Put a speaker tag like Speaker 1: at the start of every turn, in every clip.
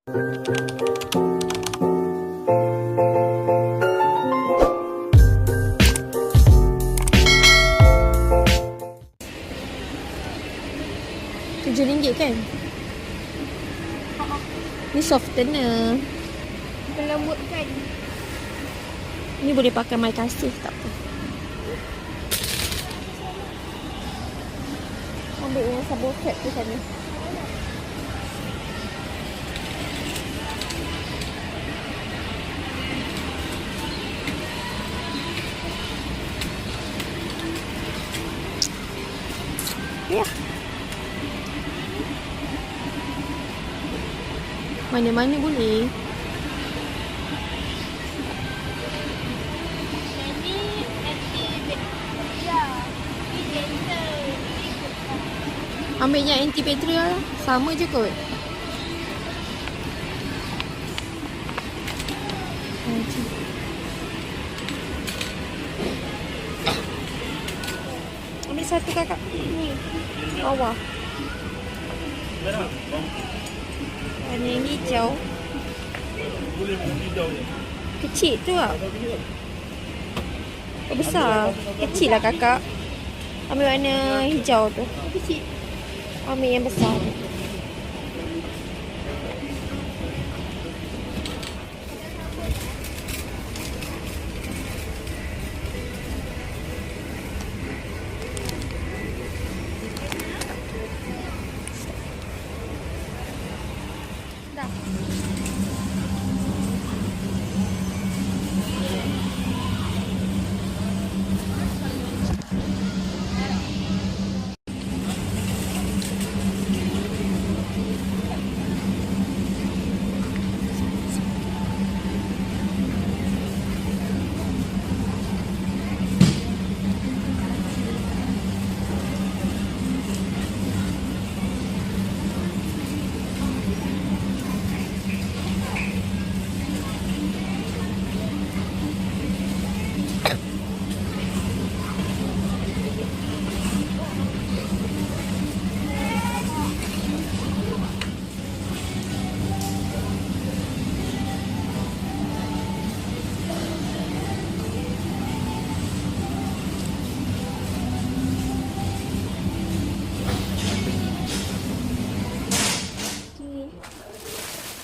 Speaker 1: RM7 kan? Ni softener.
Speaker 2: Melembutkan.
Speaker 1: Ni boleh pakai my kasih, tak apa.
Speaker 2: Ambil yang sabun cap tu sana.
Speaker 1: Ya. Mana-mana boleh. Ambil yang antibacterial lah. Sama je kot. Ambil satu kakak. Ni. Bawah. Warna yang hijau. Kecil tu lah. Oh, besar. Kecil lah kakak. Ambil warna hijau tu.
Speaker 2: Kecil.
Speaker 1: Ambil yang besar.
Speaker 2: Dah.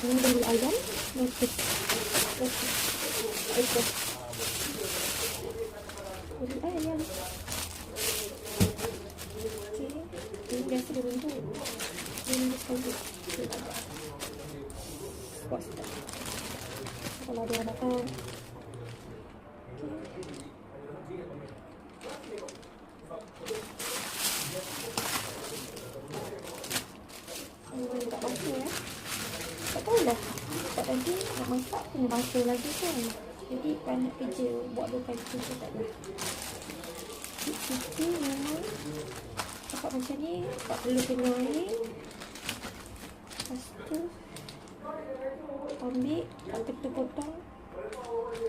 Speaker 1: Ini beli ayam. Okey. Beli ayam. Okey. Ini biasa dia bentuk. Ini sekali. Puas tak? Kalau ada orang datang. Tak basuh ya. Tak tahu lah. Tak nanti nak masak kena basuh lagi kan. Jadi banyak kerja. Buat dua kali kerja tak ada. Kita memang dapat macam ni. Tak perlu kena air. Lepas tu ambil. Tak betul potong.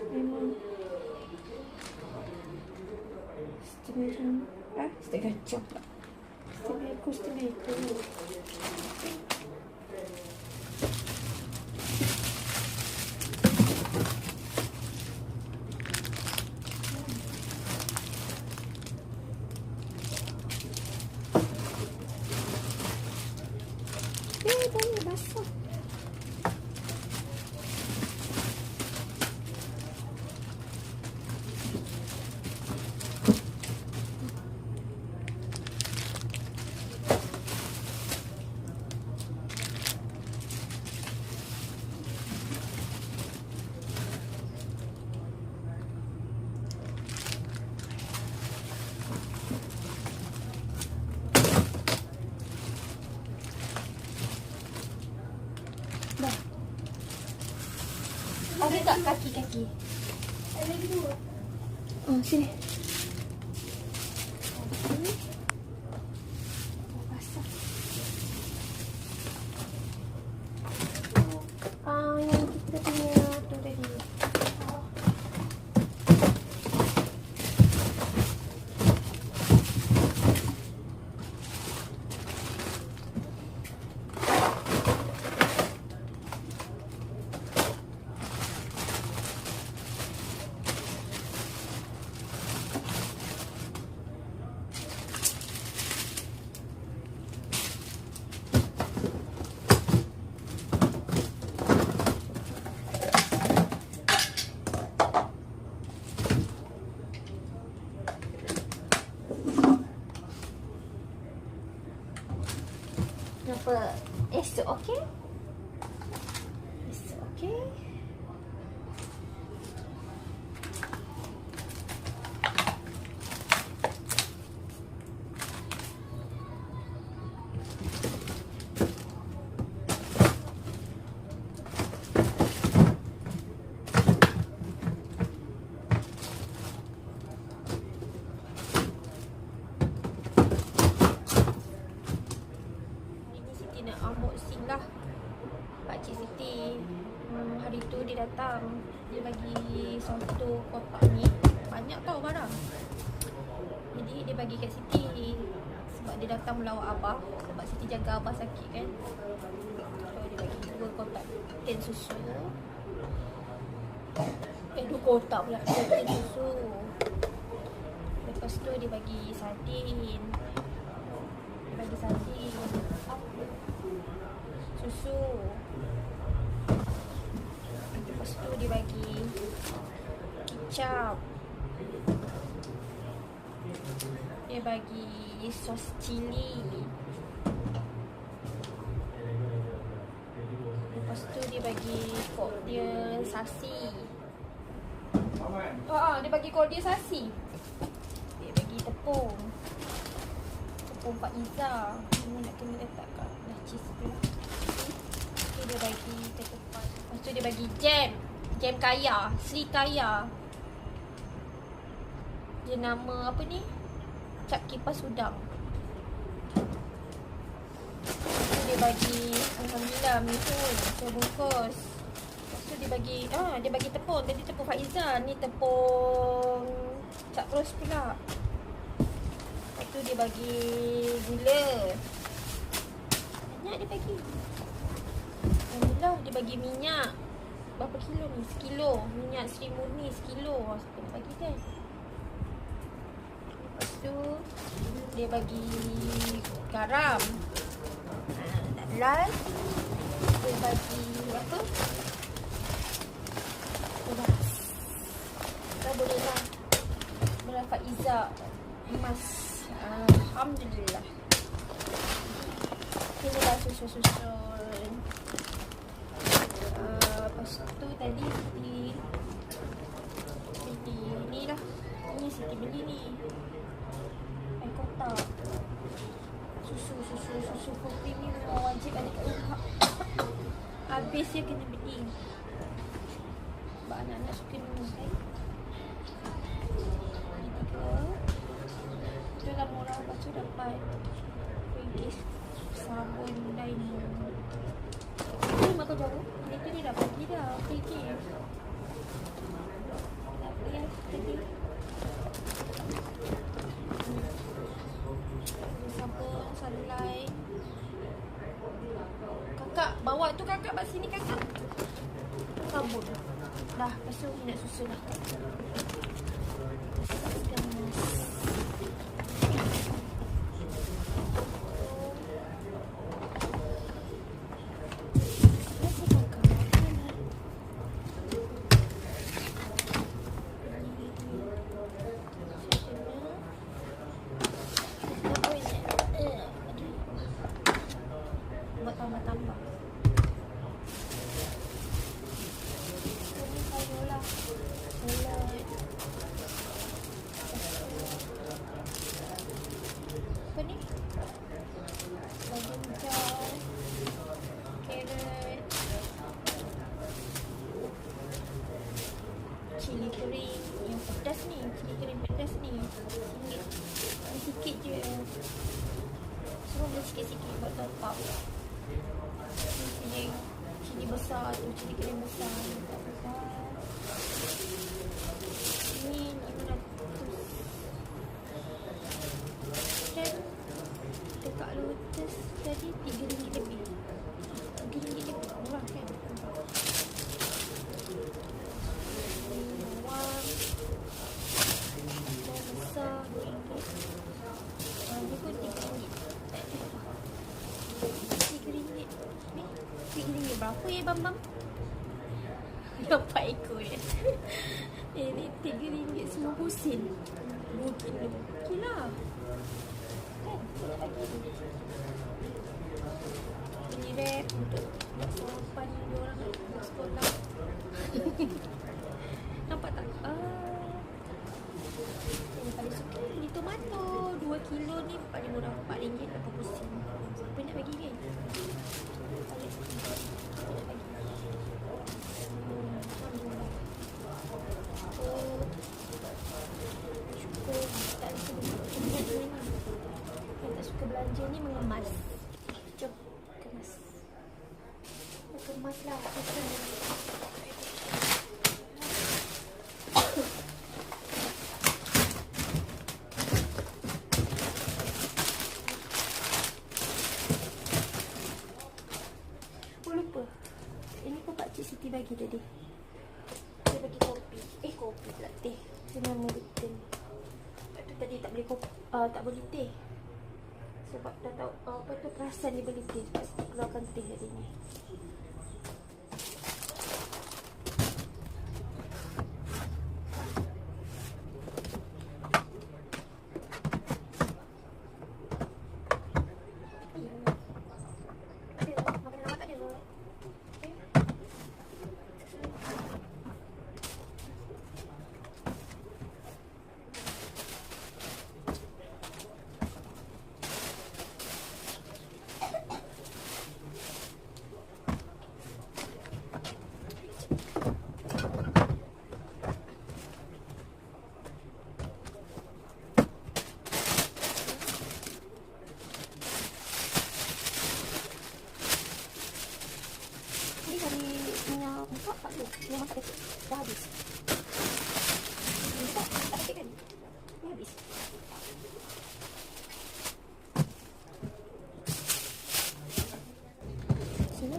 Speaker 1: Memang setengah jam. Setengah jam pula. Setengah ekor. Boleh basah. Dah. Ada tak kaki-kaki? Ada lagi dua. Oh, sini. Sini. Basah. Yang kita punya tu tadi. okay? Is it okay? Unboxing lah Pakcik Siti. Hari tu dia datang, dia bagi satu kotak ni, banyak tau barang. Jadi dia bagi kat Siti sebab dia datang melawat abah, sebab Siti jaga abah sakit kan. So dia bagi 2 kotak tin susu. 2 kotak pula tin susu. Lepas tu dia bagi sardin. Susu. Lepas tu dia bagi kicap. Dia bagi sos cili. Lepas tu dia bagi koktel sasi. Dia bagi koktel sasi. Dia bagi tepung Pak Iza. Ini nak kena letak kat cheese pula. Okay, dia bagi ketupat. Lepas tu dia bagi jam. Jam kaya, Sri Kaya. Dia nama apa ni? Cap kipas udang. Lepas tu dia bagi, alhamdulillah, mihun sebungkus. Lepas tu dia bagi tepung. Tadi tepung Pak Iza, ni tepung cap ros pula. Tu dia bagi gula. Banyak dia bagi. Alhamdulillah, dia bagi minyak. Berapa kilo ni? 1 kilo. Minyak Sri Murni 1 kilo. Siapa nak bagi kan? Lepas tu dia bagi garam. Dan last dia bagi apa? Beras. Dah boleh lah. Beras Pak Iza emas. Alhamdulillah. Ini dah susun. Lepas tu tadi Siti beli ni lah. Ni Siti beli ni. Air kotak. Susu kopi ni memang wajib ada kat rumah. Habis dia kena beli. Sebab anak-anak suka minum air. Itu dah murah. Lepas tu dapat ringgit sabun Dino. Ini makan jauh. Ini tu dia dah bagi dah. Ringgit. Tak apa ya. Tadi sabun sunlight. Kakak bawa tu, kakak kat sini kakak. Sabun. Dah, lepas tu nak susun lah. Tambah-tambah. Ini sayur lah. Salad. Apa ni? Daging hijau. Carrot. Cili kering. Yang pedas ni. Cili kering pedas ni. Sikit. Sikit je. Semua boleh sikit-sikit buat top up. Cili besar tu, cili kering besar. Ini 500. Dan dekat Lotus tadi RM3 lebih. RM3 lebih, murah kan? Bawang besar RM2. Ni pun RM3. Tak ada. RM3 berapa ya Bambang? Nampak ekor dia. Ini RM3 90 sen. 2 kilo. Okey lah. Kan? Tak lagi. ni wrap untuk sarapan diorang nak sekolah. Nampak tak? Yang paling suka ni tomato 2 kilo ni paling murah, RM4.80. Siapa nak bagi kan? Paling suka. Siapa nak bagi? Alhamdulillah. Syukur tak suka yang tak suka belanja ni mengemas. Jom kemas. Kemas lah. Lupa. Ini pun Pakcik Siti bagi tadi. Dia bagi kopi. Kopi pula teh. Dia nama Lipton. Lepas tu tadi tak boleh kopi, tak boleh teh. Sebab dah tahu apa tu perasan dia beli teh. Sebab Siti keluarkan teh hari ni. Yang masak kecil dah habis. Tak pakai kan? Dah habis. Sini.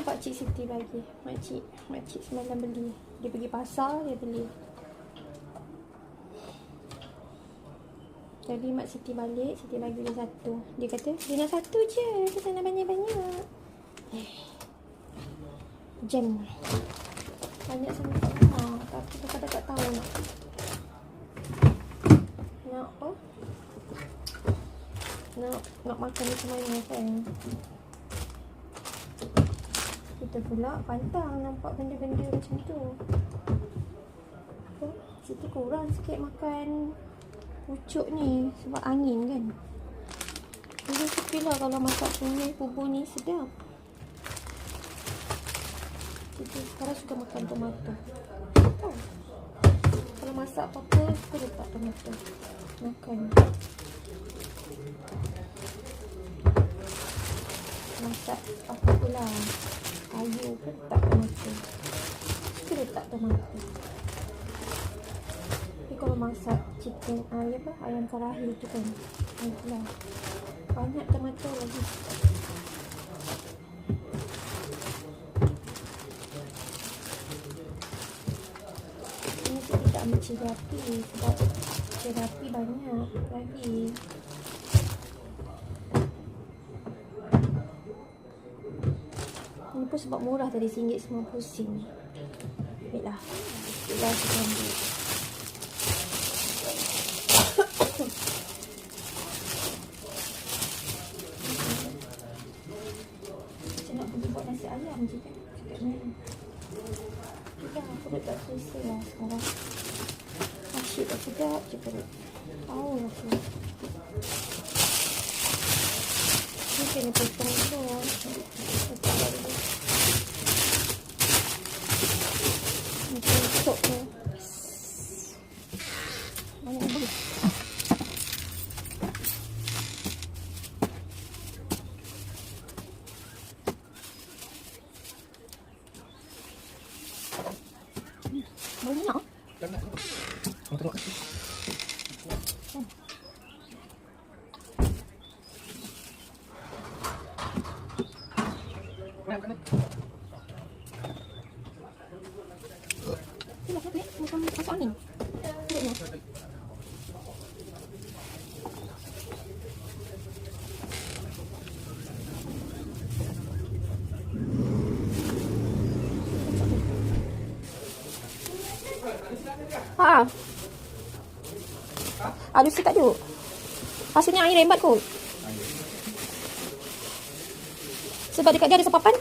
Speaker 1: Pakcik Siti bagi. Makcik semalam beli. Dia pergi pasar, dia beli. Jadi Mak Siti balik, Siti bagi dia satu. Dia kata, dia nak satu je. Dia nak banyak-banyak. Jam. Banyak sangat tak rumah. Tapi kadang-kadang tak tahu nak apa? Nak makan macam mana kan? Kita pula pantang nampak benda-benda macam tu. Siti kurang sikit makan pucuk ni sebab angin kan. Dia suka lah kalau masak bubur ni sedap. Siti sekarang suka makan tomato. Kalau masak apa-apa suka letak tomato. Makan. Masak apa pula. Kayu pun letak tomato. Suka letak tomato. Tapi kalau masak chicken, ayam karahi tu kan, itulah banyak tomato lagi. Ini kita tak ambil cerapi sebab cerapi banyak lagi. Ini pun sebab murah tadi RM1.50. Ambillah. Kita ambil. Macam nak pergi buat nasi ayam je kan. Kita aku letak selesai lah sekarang. Asyik tak sedap je perut. Tahu lah tu. Ni kena potong dulu. Letak dulu. Untuk tu banyak bulu. Banyak.
Speaker 3: Kamu tengok.
Speaker 1: Itulah apa macam masuk angin. Tengoknya. Ha. Ada sikit tu. Hasilnya air rembat kot. Sebab dekat dia ada sepapan.